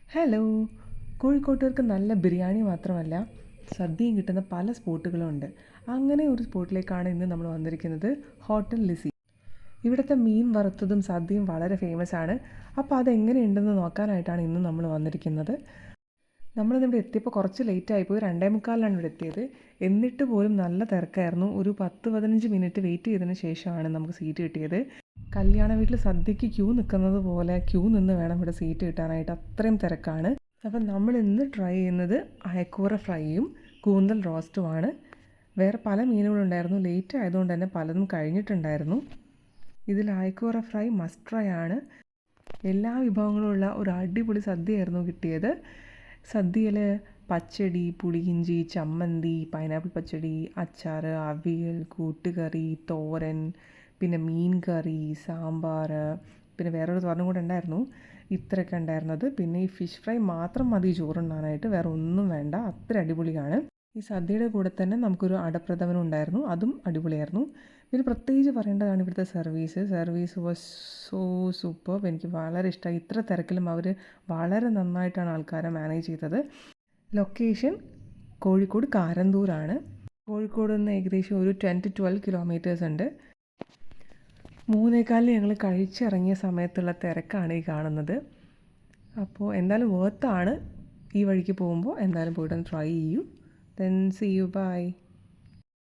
Hello. കോഴിക്കോട്ടുകാർക്ക് നല്ല ബിരിയാണി മാത്രമല്ല സദ്യയും കിട്ടുന്ന പല സ്പോട്ടുകളും ഉണ്ട്. അങ്ങനെ ഒരു സ്പോട്ടിലേക്കാണ് ഇന്ന് നമ്മൾ വന്നിരിക്കുന്നത്, ഹോട്ടൽ ലിസി. ഇവിടുത്തെ മീൻ വറുത്തതും സദ്യയും വളരെ ഫേമസ് ആണ്. അപ്പോൾ അതെങ്ങനെയുണ്ടെന്ന് നോക്കാനായിട്ടാണ് ഇന്ന് നമ്മൾ വന്നിരിക്കുന്നത്. നമ്മളിന്നിവിടെ എത്തിയപ്പോൾ കുറച്ച് ലേറ്റ് ആയിപ്പോയി, 2:45 ഇവിടെ എത്തിയത്. എന്നിട്ട് പോലും നല്ല തിരക്കായിരുന്നു. ഒരു 10-15 മിനിറ്റ് വെയിറ്റ് ചെയ്തതിന് ശേഷമാണ് നമുക്ക് സീറ്റ് കിട്ടിയത്. കല്യാണ വീട്ടിൽ സദ്യക്ക് ക്യൂ നിൽക്കുന്നത് പോലെ ക്യൂ നിന്ന് വേണം ഇവിടെ സീറ്റ് കിട്ടാനായിട്ട്, അത്രയും തിരക്കാണ്. അപ്പം നമ്മൾ ഇന്ന് ട്രൈ ചെയ്യുന്നത് അയക്കൂറ ഫ്രൈയും കൂന്തൽ റോസ്റ്റുമാണ്. വേറെ പല മീനുകളുണ്ടായിരുന്നു, ലേറ്റ് ആയതുകൊണ്ട് തന്നെ പലതും കഴിഞ്ഞിട്ടുണ്ടായിരുന്നു. ഇതിൽ അയക്കൂറ ഫ്രൈ മസ്റ്റ് ട്രൈ ആണ്. എല്ലാ വിഭവങ്ങളുമുള്ള ഒരു അടിപൊളി സദ്യയായിരുന്നു കിട്ടിയത്. സദ്യയിൽ പച്ചടി, പുളിയിഞ്ചി, ചമ്മന്തി, പൈനാപ്പിൾ പച്ചടി, അച്ചാർ, അവിയൽ, കൂട്ടുകറി, തോരൻ, പിന്നെ മീൻ കറി, സാമ്പാർ, പിന്നെ വേറൊരു തോരനും കൂടെ ഉണ്ടായിരുന്നു. ഇത്രയൊക്കെ ഉണ്ടായിരുന്നത്. പിന്നെ ഈ ഫിഷ് ഫ്രൈ മാത്രം മതി ചോറുണ്ണാനായിട്ട്, വേറെ ഒന്നും വേണ്ട, അത്ര അടിപൊളിയാണ്. ഈ സദ്യയുടെ കൂടെ തന്നെ നമുക്കൊരു അടപ്രഥമനും ഉണ്ടായിരുന്നു, അതും അടിപൊളിയായിരുന്നു. പിന്നെ പ്രത്യേകിച്ച് പറയേണ്ടതാണ് ഇവിടുത്തെ സർവീസ് വാസ് സോ സൂപ്പർ. എനിക്ക് വളരെ ഇഷ്ടമായി. ഇത്ര തിരക്കിലും അവർ വളരെ നന്നായിട്ടാണ് ആൾക്കാരെ മാനേജ് ചെയ്തത്. ലൊക്കേഷൻ കോഴിക്കോട് കാരന്തൂരാണ്. കോഴിക്കോട് നിന്ന് ഏകദേശം ഒരു 10-12 കിലോമീറ്റേഴ്സ് ഉണ്ട്. 3:15 ഞങ്ങൾ കഴിച്ചിറങ്ങിയ സമയത്തുള്ള തിരക്കാണ് ഈ കാണുന്നത്. അപ്പോൾ എന്തായാലും വേർത്താണ്. ഈ വഴിക്ക് പോകുമ്പോൾ എന്തായാലും പോയിട്ടൊന്ന് ട്രൈ ചെയ്യൂ. Then see you, by.